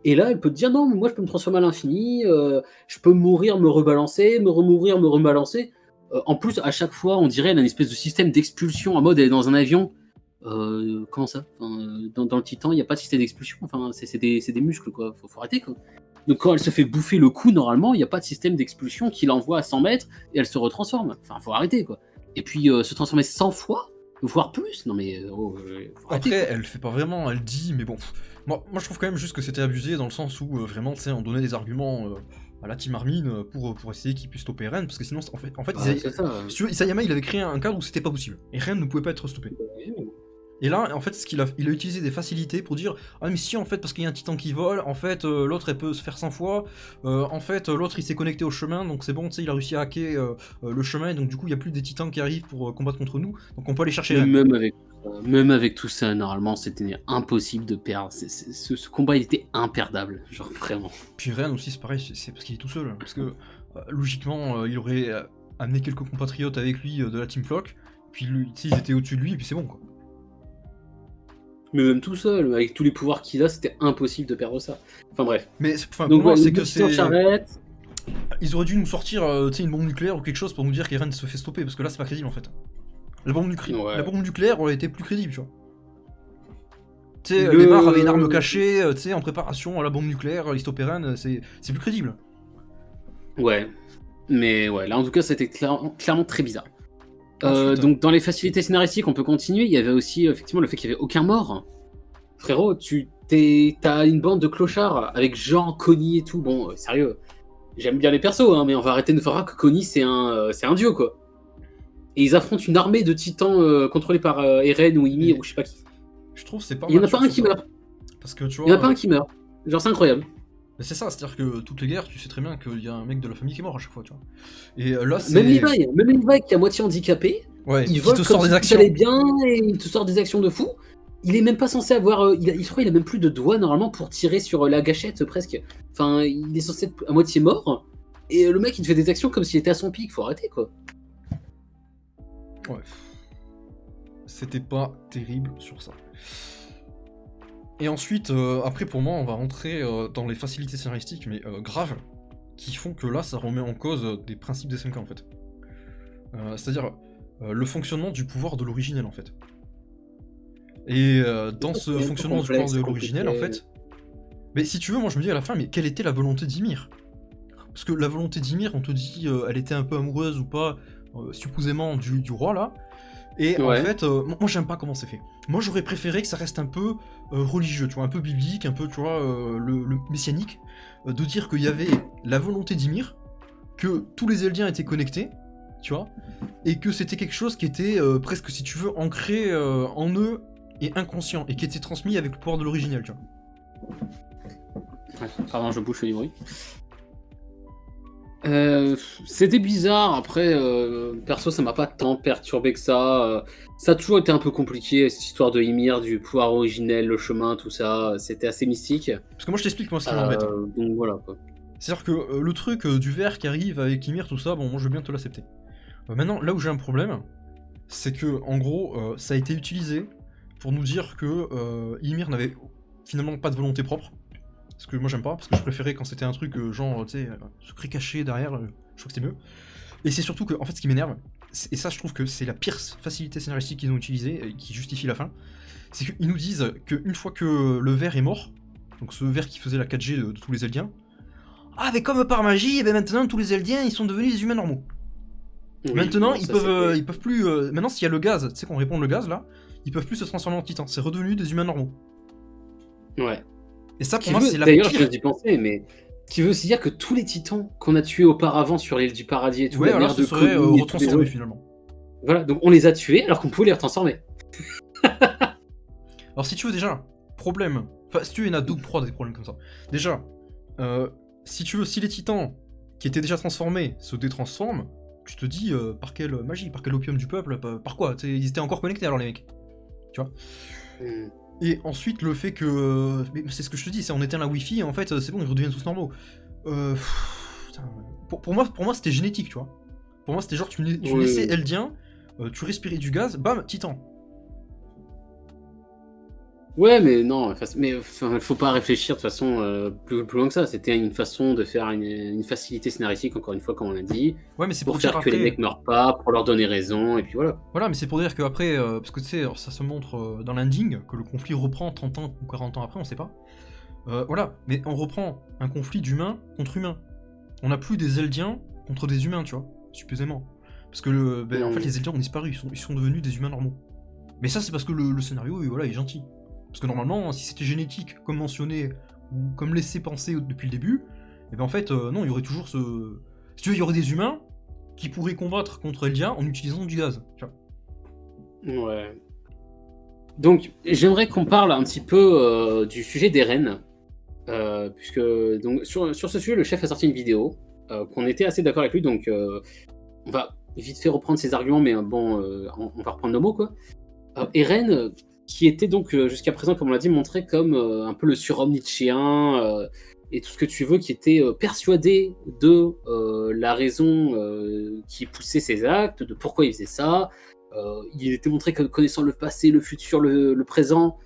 Et là, elle peut te dire non, mais moi je peux me transformer à l'infini, je peux mourir, me rebalancer, me remourir, me rebalancer. En plus, à chaque fois, on dirait elle a une espèce de système d'expulsion en mode elle est dans un avion. Comment ça dans le Titan, il n'y a pas de système d'expulsion. Enfin, c'est des muscles, quoi. Faut arrêter, quoi. Donc quand elle se fait bouffer le cou, normalement, il n'y a pas de système d'expulsion qui l'envoie à 100 mètres et elle se retransforme. Enfin, faut arrêter, quoi. Et puis se transformer 100 fois, voire plus. Non mais faut arrêter,
Après,
quoi.
elle le fait pas vraiment, elle dit, mais bon. Moi, je trouve quand même juste que c'était abusé dans le sens où vraiment, tu sais, on donnait des arguments à la team Armin pour essayer qu'ils puissent stopper Ren, parce que sinon, en fait
C'est ça.
si tu veux, Isayama, il avait créé un cadre où c'était pas possible. Et Ren ne pouvait pas être stoppé. Et là, en fait, il a utilisé des facilités pour dire ah mais si en fait parce qu'il y a un titan qui vole, en fait l'autre elle peut se faire 100 fois, en fait l'autre il s'est connecté au chemin donc c'est bon, tu sais il a réussi à hacker le chemin et donc du coup il y a plus des titans qui arrivent pour combattre contre nous donc on peut aller chercher Ren.
Même avec tout ça, normalement, c'était impossible de perdre. Ce combat, il était imperdable, genre vraiment.
Puis Ren aussi c'est pareil, c'est parce qu'il est tout seul, parce que logiquement il aurait amené quelques compatriotes avec lui de la Team Flock, puis lui, tu sais ils étaient au-dessus de lui et puis c'est bon quoi.
Mais même tout seul, avec tous les pouvoirs qu'il a, c'était impossible de perdre ça. Enfin bref.
Mais pour
Donc
moi
ouais,
c'est que
Titan
c'est...
Charrette.
Ils auraient dû nous sortir tu sais, une bombe nucléaire ou quelque chose pour nous dire qu'Eren se fait stopper, parce que là c'est pas crédible en fait. La bombe nucléaire aurait été plus crédible, tu vois. Tu sais, Lemar avait une arme cachée, tu sais, en préparation à la bombe nucléaire, il stoppait Eren, c'est plus crédible.
Ouais. Mais ouais, là en tout cas, c'était clairement très bizarre.
Ensuite,
donc dans les facilités scénaristiques, on peut continuer. Il y avait aussi effectivement le fait qu'il n'y avait aucun mort. Frérot, t'as une bande de clochards avec Jean, Connie et tout. Bon, sérieux, j'aime bien les persos, hein, mais on va arrêter de faire que Connie c'est un dieu, quoi. Et ils affrontent une armée de titans contrôlés par Eren ou Ymir ou je sais pas qui.
Je trouve c'est pas
Il y en a pas un qui meurt.
Parce que tu vois.
Il y en a pas un qui meurt. Genre c'est incroyable.
Mais c'est ça, c'est-à-dire que toutes les guerres, tu sais très bien qu'il y a un mec de la famille qui est mort à chaque fois, tu vois. Et là, c'est...
Même Levi qui est à moitié handicapé,
ouais,
il vole
te
comme
sort
si
des
tout
actions.
allait bien et il te sort des actions de fou. Il est même pas censé avoir... je crois qu'il a même plus de doigts normalement pour tirer sur la gâchette presque. Enfin, il est censé être à moitié mort. Et le mec il te fait des actions comme s'il était à son pic, faut arrêter quoi.
Ouais. C'était pas terrible sur ça. Et ensuite, après pour moi, on va rentrer dans les facilités scénaristiques, mais graves, qui font que là, ça remet en cause des principes des SNK en fait. C'est-à-dire le fonctionnement du pouvoir de l'originel en fait. Et dans ce fonctionnement du pouvoir de l'originel en fait, mais si tu veux, moi je me dis à la fin, mais quelle était la volonté d'Ymir? Parce que la volonté d'Ymir, on te dit, elle était un peu amoureuse ou pas, supposément du roi là. Et en fait, moi j'aime pas comment c'est fait. Moi j'aurais préféré que ça reste un peu religieux, tu vois, un peu biblique, un peu, tu vois, le messianique, de dire qu'il y avait la volonté d'Ymir, que tous les Eldiens étaient connectés, tu vois, et que c'était quelque chose qui était presque, si tu veux, ancré en eux et inconscient, et qui était transmis avec le pouvoir de l'originel, tu vois.
Pardon, je bouge, je fais du bruit. C'était bizarre, après, perso ça m'a pas tant perturbé que ça. Ça a toujours été un peu compliqué, cette histoire de Ymir, du pouvoir originel, le chemin, tout ça, c'était assez mystique.
Parce que moi je t'explique moi ce qui m'embête.
Donc voilà quoi.
C'est-à-dire que le truc du verre qui arrive avec Ymir, tout ça, bon moi je veux bien te l'accepter. Maintenant, là où j'ai un problème, c'est que en gros, ça a été utilisé pour nous dire que Ymir n'avait finalement pas de volonté propre. Parce que moi j'aime pas, parce que je préférais quand c'était un truc genre, tu sais, secret caché derrière, je trouve que c'était mieux. Et c'est surtout que, en fait, ce qui m'énerve, et ça je trouve que c'est la pire facilité scénaristique qu'ils ont utilisée, et qui justifie la fin, c'est qu'ils nous disent qu'une fois que le ver est mort, donc ce ver qui faisait la 4G de tous les Eldiens, ah mais comme par magie, et ben maintenant tous les Eldiens ils sont devenus des humains normaux. Oui, maintenant ils peuvent plus, maintenant s'il y a le gaz, tu sais qu'on répond le gaz là, ils peuvent plus se transformer en titans, c'est redevenu des humains normaux.
Ouais.
Et ça, pour moi, c'est la
d'ailleurs,
pire.
je d'y penser, mais qui veut aussi dire que tous les titans qu'on a tués auparavant sur l'île du paradis et tout,
ouais, alors ce serait retransformés finalement.
Voilà, donc on les a tués alors qu'on pouvait les retransformer.
Alors si tu veux déjà, problème, enfin si tu veux il y en a 2 ou 3 des problèmes comme ça. Déjà, si tu veux, si les titans qui étaient déjà transformés se détransforment, tu te dis par quelle magie, par quel opium du peuple, par quoi, ils étaient encore connectés alors les mecs, tu vois. Et ensuite le fait que, mais c'est ce que je te dis, c'est on éteint la wifi et en fait c'est bon ils redeviennent tous normaux. Putain, pour moi c'était génétique, tu vois. Pour moi c'était genre tu laissais Eldien, tu respirais du gaz, bam, titan.
Ouais, mais non, faut pas réfléchir de toute façon plus loin que ça. C'était une façon de faire une facilité scénaristique, encore une fois, comme on a dit,
Ouais, mais c'est
pour
pour
faire
dire
que les
après.
mecs meurent pas, pour leur donner raison, et puis voilà.
Voilà, mais c'est pour dire qu'après, parce que tu sais, alors, ça se montre dans l'ending, que le conflit reprend 30 ans ou 40 ans après, on sait pas. Voilà, mais on reprend un conflit d'humain contre humain. On n'a plus des Eldiens contre des humains, tu vois, supposément. Parce que en fait, les Eldiens ont disparu, ils sont devenus des humains normaux. Mais ça, c'est parce que le scénario, voilà, est gentil. Parce que normalement, si c'était génétique, comme mentionné, ou comme laissé penser depuis le début, et ben en fait, non, il y aurait toujours ce... Si tu veux, il y aurait des humains qui pourraient combattre contre Eldia en utilisant du gaz, tu vois.
Ouais. Donc, j'aimerais qu'on parle un petit peu du sujet des reines. Puisque donc, sur ce sujet, le chef a sorti une vidéo, qu'on était assez d'accord avec lui, donc on va vite fait reprendre ses arguments, mais bon, on va reprendre nos mots, quoi. Eren, qui était donc jusqu'à présent, comme on l'a dit, montré comme un peu le surhomme nietzschéen, et tout ce que tu veux, qui était persuadé de la raison qui poussait ses actes, de pourquoi il faisait ça. Il était montré comme connaissant le passé, le futur, le présent,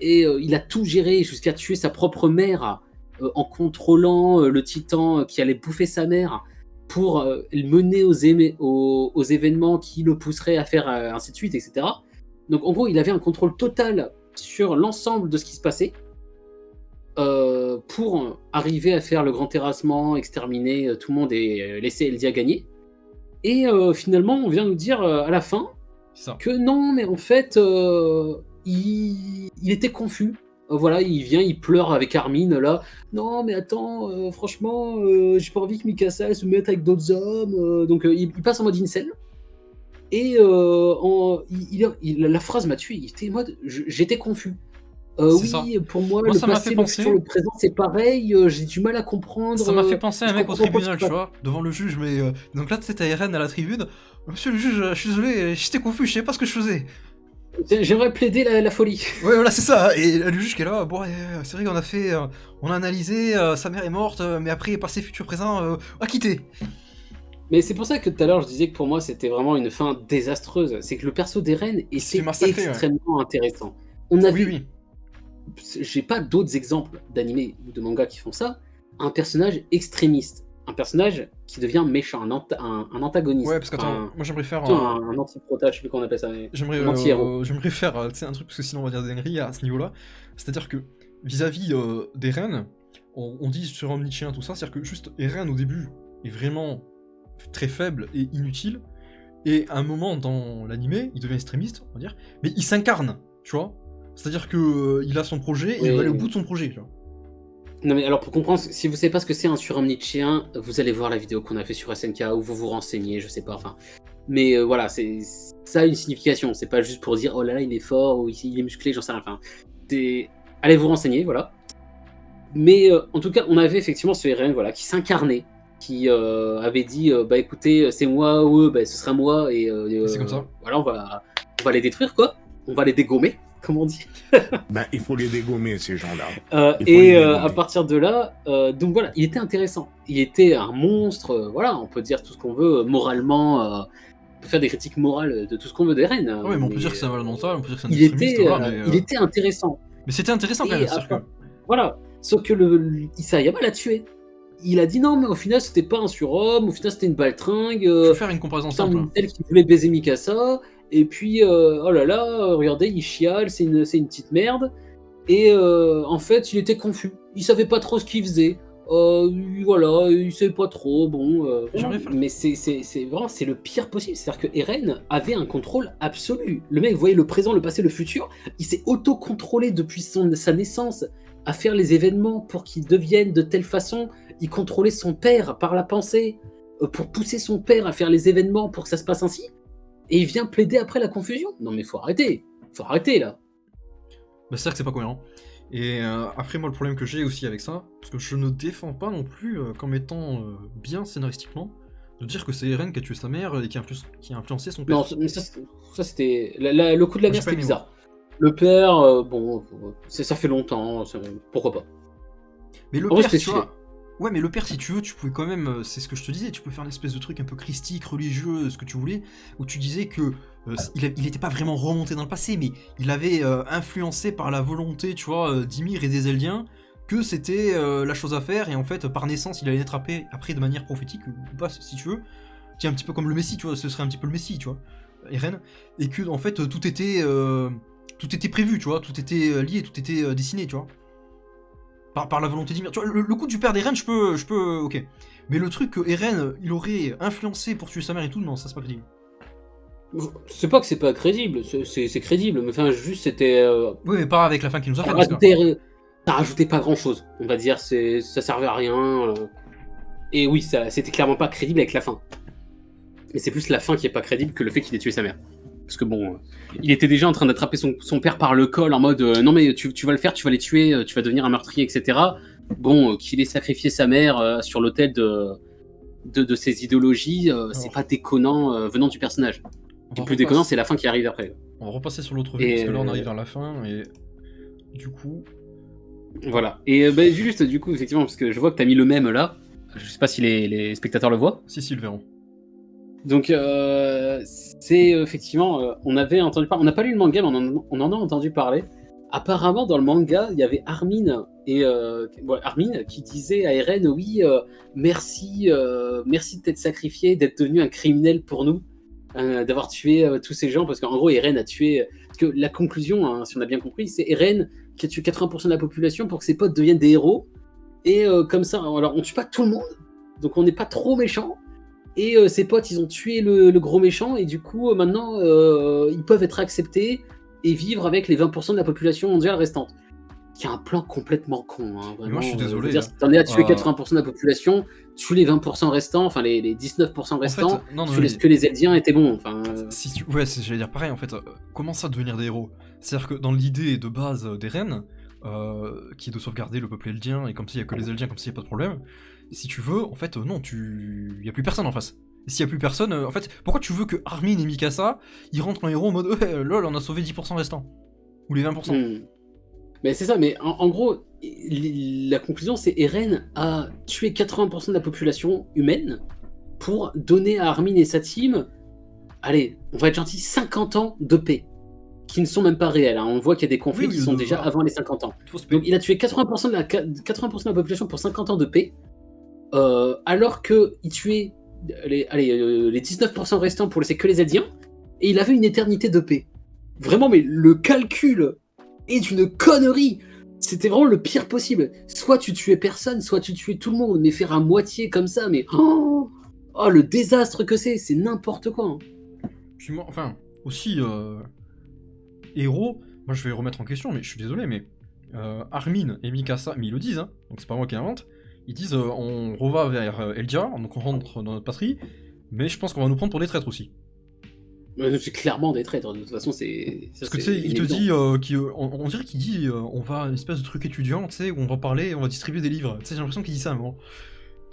et il a tout géré jusqu'à tuer sa propre mère en contrôlant le titan qui allait bouffer sa mère pour le mener aux événements qui le pousseraient à faire ainsi de suite, etc. Donc en gros, il avait un contrôle total sur l'ensemble de ce qui se passait pour arriver à faire le grand terrassement, exterminer tout le monde et laisser Eldia gagner. Et finalement, on vient nous dire à la fin que non, mais en fait, il était confus. Voilà, il vient, il pleure avec Armin là. Non, mais attends, franchement, j'ai pas envie que Mikasa elle se mette avec d'autres hommes. Donc il passe en mode incel. Et la phrase m'a tué. Il était en mode, j'étais confus. Oui,
ça.
pour moi,
Moi
le
ça m'a
passé,
fait
le
penser...
futur, le présent, c'est pareil. J'ai du mal à comprendre.
Ça m'a fait penser à un
je
mec au
comprends pas
tribunal,
ce qui
tu vois, devant le juge, mais... Donc là, tu sais, t'as Eren à la tribune. Monsieur le juge, je suis désolé, j'étais confus, je savais pas ce que je faisais.
J'aimerais plaider la folie.
Ouais, voilà, c'est ça. Et le juge qui est là, bon, c'est vrai qu'on a fait... on a analysé, sa mère est morte, mais après, passé, futur, présent, acquitté.
Mais c'est pour ça que tout à l'heure je disais que pour moi c'était vraiment une fin désastreuse. C'est que le perso d'Eren était extrêmement intéressant. On avait,
oui.
J'ai pas d'autres exemples d'animés ou de mangas qui font ça. Un personnage extrémiste, un personnage qui devient méchant, un antagoniste.
Ouais, parce que attends, moi j'aimerais faire
un anti-prota, je sais plus comment on appelle ça. Un anti-héros.
J'aimerais faire, tu sais, un truc parce que sinon on va dire des dingueries à ce niveau-là. C'est-à-dire que vis-à-vis d'Eren, on dit sur Omnichien tout ça, c'est-à-dire que juste Eren au début est vraiment très faible et inutile, et à un moment dans l'animé, il devient extrémiste, on va dire, mais il s'incarne, tu vois. C'est-à-dire que il a son projet, et il va aller au bout de son projet, tu vois.
Non mais alors pour comprendre, si vous savez pas ce que c'est un surhomme nietzschéen, vous allez voir la vidéo qu'on a fait sur SNK ou vous vous renseignez, je sais pas, enfin. Mais voilà, ça a une signification, c'est pas juste pour dire oh là là il est fort ou il est musclé, j'en sais rien, enfin. Allez vous renseigner, voilà. Mais en tout cas, on avait effectivement ce Eren, voilà, qui s'incarnait, qui avait dit bah écoutez, c'est moi ou eux, bah, ce sera moi, et
c'est comme ça.
Voilà, on va les détruire quoi, on va les dégommer. Comme on dit.
Ben, il faut les dégommer, ces gens-là.
À partir de là, donc voilà, il était intéressant. Il était un monstre, voilà, on peut dire tout ce qu'on veut, moralement, on peut faire des critiques morales de tout ce qu'on veut d'Eren.
Ouais, mais on peut dire que c'est un malade mental, on peut dire que c'est un
extrémiste, il était intéressant.
Mais c'était intéressant quand même, c'est-à-dire que...
Voilà, sauf que Isayama l'a tué. Il a dit non, mais au final, c'était pas un surhomme, au final, c'était une baltringue. Je
vais faire une comparaison simple.
Tel qui voulait baiser Mikasa. Et puis, oh là là, regardez, il chiale, c'est une petite merde. Et en fait, il était confus. Il savait pas trop ce qu'il faisait. Voilà, il savait pas trop. Bon, mais c'est vraiment c'est le pire possible. C'est-à-dire que Eren avait un contrôle absolu. Le mec voyait le présent, le passé, le futur. Il s'est auto-contrôlé depuis sa naissance à faire les événements pour qu'ils deviennent de telle façon. Il contrôlait son père par la pensée pour pousser son père à faire les événements pour que ça se passe ainsi. et il vient plaider après la confusion. Non mais faut arrêter là.
Bah, c'est vrai que c'est pas cohérent. Et après, moi, le problème que j'ai aussi avec ça, parce que je ne défends pas non plus comme étant bien scénaristiquement, de dire que c'est Eren qui a tué sa mère et qui a influencé son père.
Non, mais ça c'était le coup de la
Moi, j'ai
mère,
pas
c'était
aimé,
bizarre. Le père, bon, ça fait longtemps, pourquoi pas.
Mais le
En vrai,
père,
c'était
tu
stylé.
vois. Ouais, mais le père, si tu veux, tu pouvais quand même. C'est ce que je te disais, tu pouvais faire une espèce de truc un peu christique, religieux, ce que tu voulais, où tu disais que il était pas vraiment remonté dans le passé, mais il avait influencé par la volonté, tu vois, d'Ymir et des Eldiens, que c'était la chose à faire, et en fait, par naissance, il allait être après de manière prophétique, ou pas, si tu veux. Tiens, un petit peu comme le Messie, tu vois, ce serait un petit peu le Messie, tu vois, Eren, et que, en fait, tout était prévu, tu vois, tout était lié, tout était dessiné, tu vois. Par la volonté d'Ymir. Tu vois, le coup du père d'Eren, je peux, ok. Mais le truc que Eren, il aurait influencé pour tuer sa mère et tout, non, ça c'est pas crédible.
C'est pas que c'est pas crédible, c'est crédible, mais enfin, juste c'était.
Oui, mais pas avec la fin qu'il nous a
Ça
fait, dans ce cas.
rajoutait pas grand chose, on va dire, ça servait à rien. Et oui, c'était clairement pas crédible avec la fin. Mais c'est plus la fin qui est pas crédible que le fait qu'il ait tué sa mère. Parce que bon, il était déjà en train d'attraper son père par le col en mode non mais tu vas le faire, tu vas les tuer, tu vas devenir un meurtrier, etc. Bon, qu'il ait sacrifié sa mère sur l'autel de ses idéologies, c'est pas déconnant venant du personnage. Le plus déconnant, c'est la fin qui arrive après.
On va repasser sur l'autre vue, parce que là on arrive vers la fin, et du coup...
Voilà. Et juste, du coup, effectivement, parce que je vois que t'as mis le même là, je sais pas si les spectateurs le voient.
Si, ils le verront.
Donc, c'est effectivement, on avait entendu parler, on n'a pas lu le manga, mais on en a entendu parler. Apparemment, dans le manga, il y avait Armin qui disait à Eren, oui, merci de t'être sacrifié, d'être devenu un criminel pour nous, d'avoir tué tous ces gens, parce qu'en gros, Eren a tué. Parce que la conclusion, hein, si on a bien compris, c'est Eren qui a tué 80% de la population pour que ses potes deviennent des héros. Et comme ça, alors on tue pas tout le monde, donc on n'est pas trop méchant. Et ses potes, ils ont tué le gros méchant, et du coup, maintenant, ils peuvent être acceptés et vivre avec les 20% de la population mondiale restante. Qui est un plan complètement con. Hein, vraiment.
Mais moi, je suis désolé.
Si t'en es à tuer 80% de la population, tue les 20% restants, enfin les 19% restants,
en fait, non,
tu laisses que les Eldiens étaient bons. Enfin,
Ouais, j'allais dire pareil, en fait, comment ça devenir des héros? C'est-à-dire que dans l'idée de base d'Eren, qui est de sauvegarder le peuple Eldien, et comme s'il y a que les Eldiens, comme s'il n'y a pas de problème, si tu veux, en fait, non, il y a plus personne en face. Et s'il y a plus personne, en fait, pourquoi tu veux que Armin et Mikasa, ils rentrent en héros en mode ouais, lol, on a sauvé 10% restants? Ou les 20%?
Mais c'est ça, mais en gros, la conclusion, c'est Eren a tué 80% de la population humaine pour donner à Armin et sa team, allez, on va être gentil, 50 ans de paix. Qui ne sont même pas réels. Hein. On voit qu'il y a des conflits qui sont déjà avant les 50 ans. Donc il a tué 80% de la population pour 50 ans de paix, alors qu'il tuait les 19% restants pour laisser que les Eldiens, et il avait une éternité de paix. Vraiment, mais le calcul est une connerie. C'était vraiment le pire possible. Soit tu tuais personne, soit tu tuais tout le monde, mais faire à moitié comme ça, mais oh le désastre que c'est n'importe quoi. Hein.
Puis moi, enfin, aussi, héros, moi je vais remettre en question, mais je suis désolé, mais Armin et Mikasa, mais ils le disent, hein, donc c'est pas moi qui l'invente, ils disent on reva vers Eldia, donc on rentre dans notre patrie, mais je pense qu'on va nous prendre pour des traîtres aussi.
C'est clairement des traîtres, de toute façon c'est...
Parce que tu sais, il te dit, on dirait qu'il dit on va à une espèce de truc étudiant, tu sais, où on va parler, on va distribuer des livres, tu sais, j'ai l'impression qu'il dit ça à un moment.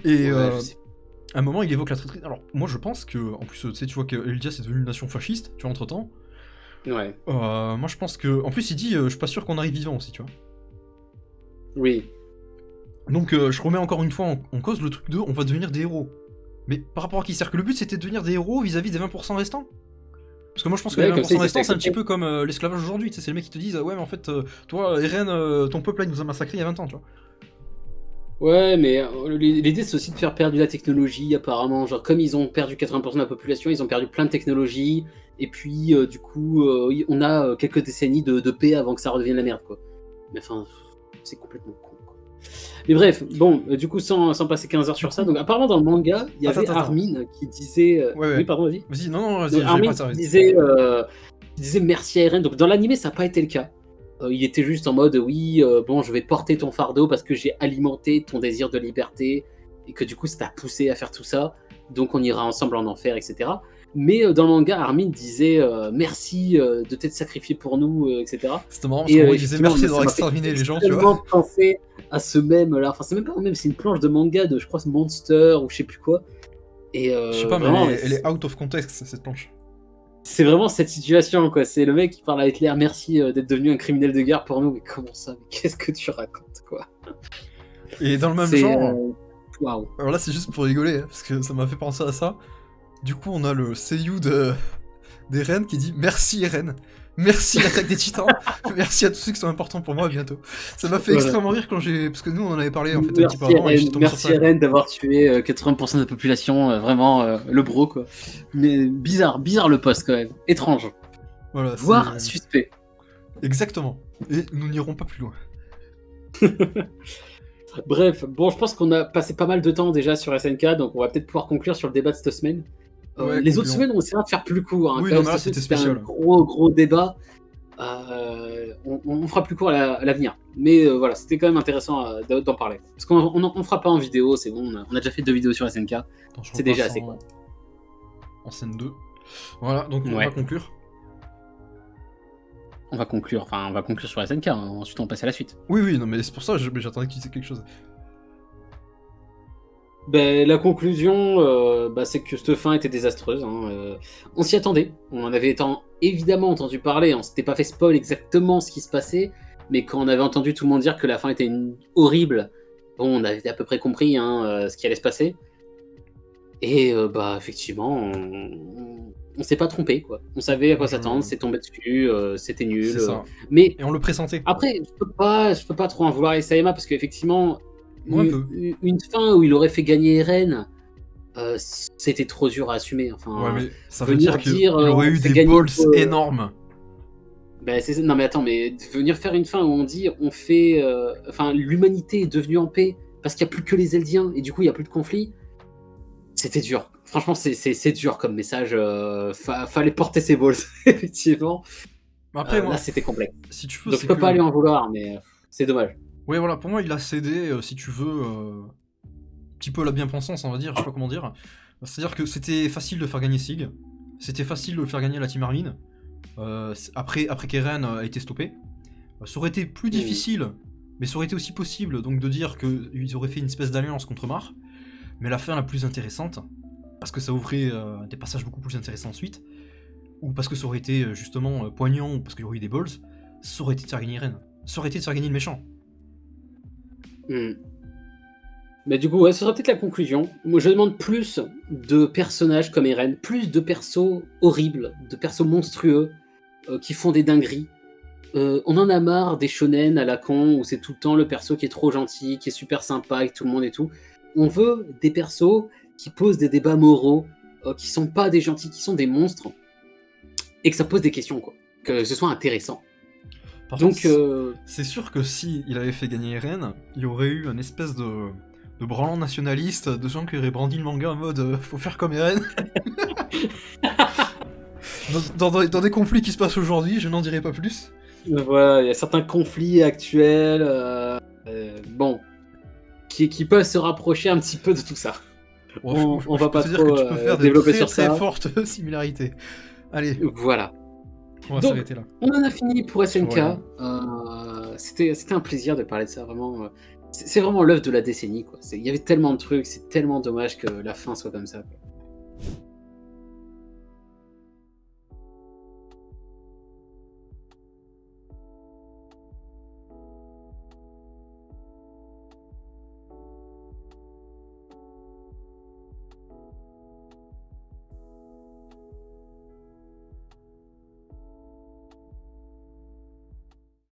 Et à un moment il évoque la traîtrise, alors moi je pense que, en plus tu sais, tu vois que Eldia c'est devenu une nation fasciste, tu vois, entre temps.
Ouais.
Moi je pense que. En plus il dit je suis pas sûr qu'on arrive vivant aussi, tu vois.
Oui.
Donc je remets encore une fois en cause le truc de on va devenir des héros. Mais par rapport à qui? C'est-à-dire que le but c'était de devenir des héros vis-à-vis des 20% restants? Parce que moi je pense que les 20% restants c'est un petit peu comme l'esclavage aujourd'hui, tu sais, c'est les mecs qui te disent ouais mais en fait toi Eren, ton peuple là il nous a massacré il y a 20 ans, tu vois.
Ouais, mais l'idée c'est aussi de faire perdre la technologie apparemment, genre comme ils ont perdu 80% de la population, ils ont perdu plein de technologies, et puis du coup on a quelques décennies de paix avant que ça redevienne la merde quoi. Mais enfin, c'est complètement con quoi. Mais bref, bon, du coup sans passer 15 heures sur ça, donc apparemment dans le manga, il y avait Armin qui disait...
Ouais.
Oui pardon, vas-y.
Vas-y, non, vas-y,
Armin qui disait merci à Eren, donc dans l'animé ça n'a pas été le cas. Il était juste en mode oui, bon, je vais porter ton fardeau parce que j'ai alimenté ton désir de liberté, et que du coup ça t'a poussé à faire tout ça, donc on ira ensemble en enfer, etc. Mais dans le manga, Armin disait merci de t'être sacrifié pour nous, etc.
C'était marrant parce qu'il disait merci d'avoir exterminé les gens, tu vois.
Tellement pensé à ce mème là, enfin c'est même pas un mème, c'est une planche de manga de je crois Monster ou je sais plus quoi. Et
je sais pas,
vraiment,
mais elle est out of context cette planche.
C'est vraiment cette situation, quoi. C'est le mec qui parle à Hitler, merci d'être devenu un criminel de guerre pour nous. Mais comment ça? Mais qu'est-ce que tu racontes, quoi?
Et dans le même genre,
waouh.
Alors là c'est juste pour rigoler, hein, parce que ça m'a fait penser à ça. Du coup on a le seiyuu d'Eren qui dit merci Eren, merci l'attaque des titans, merci à tous ceux qui sont importants pour moi, à bientôt. Ça m'a fait extrêmement rire quand parce que nous on en avait parlé en fait un petit peu avant.
Merci Eren d'avoir tué 80% de la population, vraiment le bro, quoi. Mais bizarre le poste quand même, étrange.
Voilà,
voire suspect.
Exactement. Et nous n'irons pas plus loin.
Bref, bon, je pense qu'on a passé pas mal de temps déjà sur SNK, donc on va peut-être pouvoir conclure sur le débat de cette semaine. Les autres semaines, on essaiera de faire plus court. Hein.
Oui, non, là, c'était spécial.
Un gros débat. On fera plus court à l'avenir. Mais voilà, c'était quand même intéressant d'en parler. Parce qu'on fera pas en vidéo, c'est bon, on a déjà fait 2 vidéos sur SNK. C'est déjà assez, quoi.
En scène 2. Voilà, donc on va conclure.
On va conclure sur SNK, hein. Ensuite on passe à la suite.
Oui, non, mais c'est pour ça que j'attendais que tu dises quelque chose.
Ben, la conclusion, c'est que cette fin était désastreuse. Hein. On s'y attendait. On en avait évidemment entendu parler. On s'était pas fait spoil exactement ce qui se passait. Mais quand on avait entendu tout le monde dire que la fin était horrible, bon, on avait à peu près compris ce qui allait se passer. Et effectivement, on s'est pas trompé, quoi. On savait à quoi s'attendre, c'est tombé dessus, c'était nul.
C'est ça.
Mais
et on le pressentait.
Après, je peux pas trop en vouloir à Isayama parce qu'effectivement, une fin où il aurait fait gagner Eren, c'était trop dur à assumer. Enfin,
ouais, mais ça veut dire qu'il aurait eu des balls énormes.
Non mais attends, mais venir faire une fin où on dit l'humanité est devenue en paix parce qu'il n'y a plus que les Eldiens et du coup il n'y a plus de conflit. C'était dur. Franchement, c'est dur comme message. Fallait porter ses balls, effectivement.
Après,
là, c'était complexe.
Si tu veux,
donc je peux pas lui en vouloir, mais c'est dommage.
Oui, voilà, pour moi, il a cédé, si tu veux, un petit peu la bien-pensance, on va dire, je sais pas comment dire. C'est-à-dire que c'était facile de faire gagner Sig, c'était facile de faire gagner la Team Armin, après qu'Eren a été stoppé. Ça aurait été plus difficile, mais ça aurait été aussi possible donc de dire qu'ils auraient fait une espèce d'alliance contre Mar. Mais la fin la plus intéressante, parce que ça ouvrait des passages beaucoup plus intéressants ensuite, ou parce que ça aurait été justement poignant, ou parce qu'il y aurait eu des balls, ça aurait été de faire gagner Eren. Ça aurait été de faire gagner le méchant.
Mais du coup, ce sera peut-être la conclusion. Moi, je demande plus de personnages comme Eren, plus de persos horribles, de persos monstrueux, qui font des dingueries. On en a marre des shonen à la con, où c'est tout le temps le perso qui est trop gentil, qui est super sympa avec tout le monde et tout. On veut des persos qui posent des débats moraux, qui sont pas des gentils, qui sont des monstres, et que ça pose des questions, quoi. Que ce soit intéressant.
Par contre, c'est sûr que si il avait fait gagner Eren, il y aurait eu une espèce de branlant nationaliste, de gens qui auraient brandi le manga en mode faut faire comme Eren. dans des conflits qui se passent aujourd'hui, je n'en dirai pas plus.
Voilà, il y a certains conflits actuels, qui peuvent se rapprocher un petit peu de tout ça. On va pas trop
que tu peux faire
développer
des
sur
très
ça.
Fortes similarités. Allez.
Voilà.
On va s'arrêter là.
On en a fini pour SNK. C'était un plaisir de parler de ça, vraiment. C'est vraiment l'œuvre de la décennie, quoi. Il y avait tellement de trucs, c'est tellement dommage que la fin soit comme ça, quoi.